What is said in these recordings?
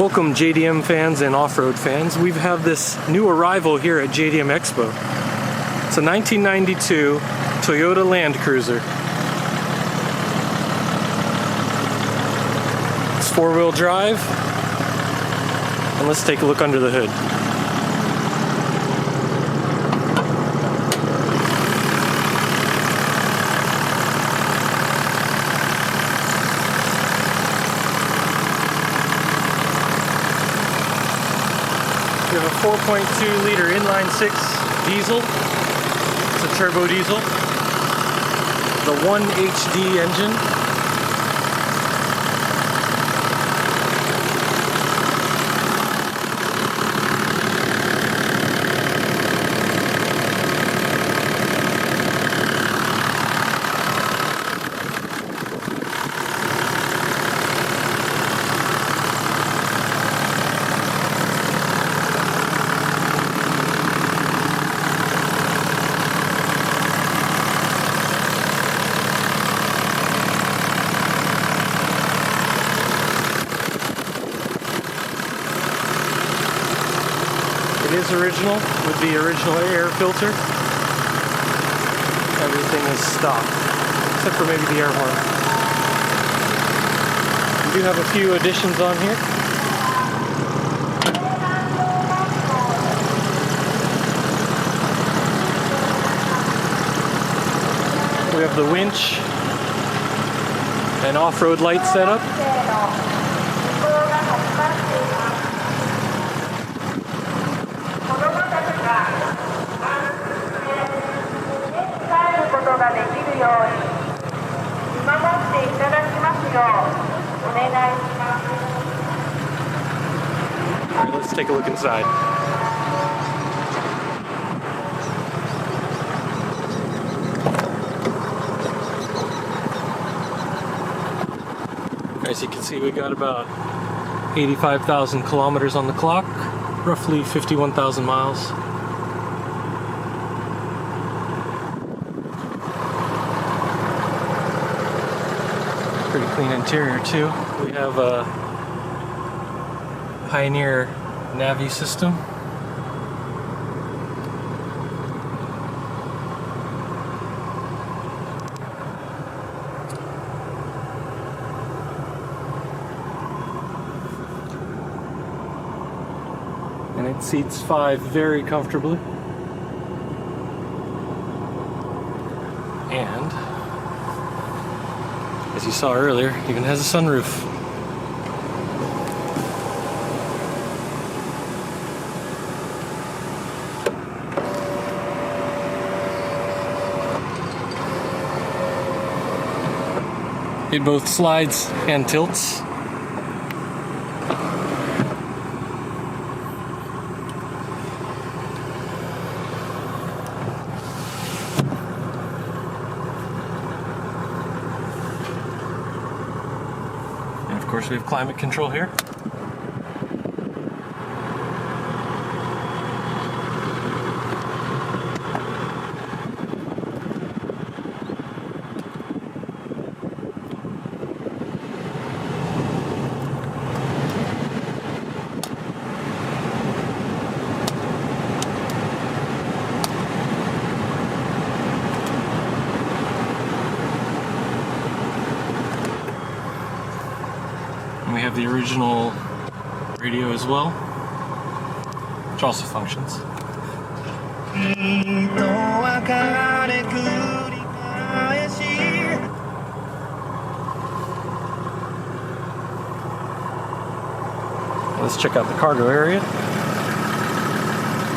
Welcome JDM fans and off-road fans. We have this new arrival here at JDM EXPO. It's a 1992 Toyota Land Cruiser. It's four-wheel drive. And let's take a look under the hood. We have a 4.2 liter inline six diesel. It's a turbo diesel. The 1 HD engine. It is original with the original air filter. Everything is stock, except for maybe the air horn. We do have a few additions on here. We have the winch and off-road light setup. Alright, let's take a look inside. As you can see, we got about 85,000 kilometers on the clock, roughly 51,000 miles. Pretty clean interior too. We have a Pioneer Navi system. And it seats 5 very comfortably. And as you saw earlier, even has a sunroof. It both slides and tilts. And of course we have climate control here. And we have the original radio as well, which also functions. Let's check out the cargo area.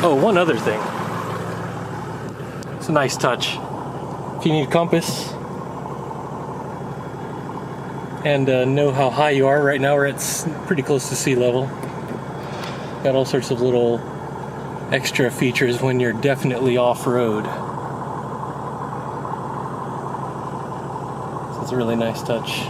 Oh, one other thing. It's a nice touch. If you need a compass and know how high you are, right now we're at pretty close to sea level. Got all sorts of little extra features when you're definitely off-road. So it's a really nice touch.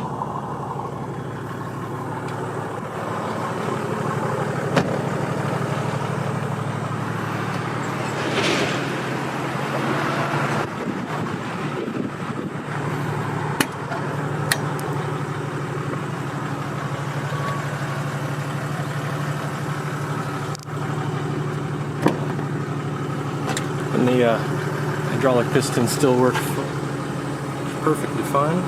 the hydraulic pistons still work perfectly fine.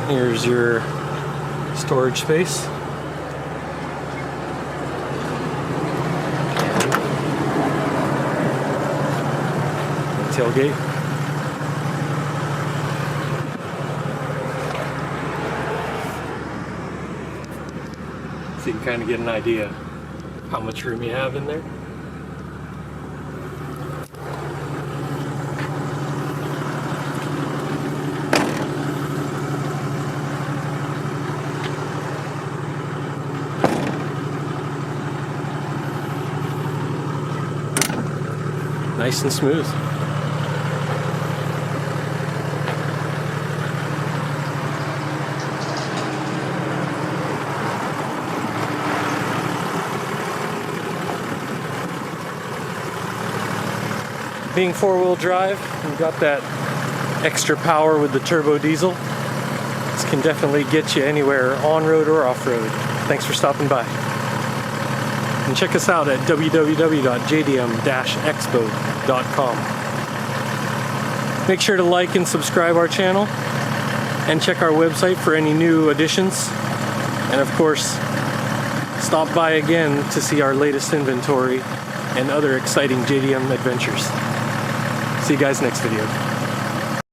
Here's your storage space. Tailgate. So you can kind of get an idea how much room you have in there. Nice and smooth. Being four-wheel drive, you've got that extra power with the turbo diesel. This can definitely get you anywhere on-road or off-road. Thanks for stopping by. And check us out at www.jdm-expo.com. Make sure to like and subscribe our channel, and check our website for any new additions. And of course, stop by again to see our latest inventory and other exciting JDM adventures. See you guys next video.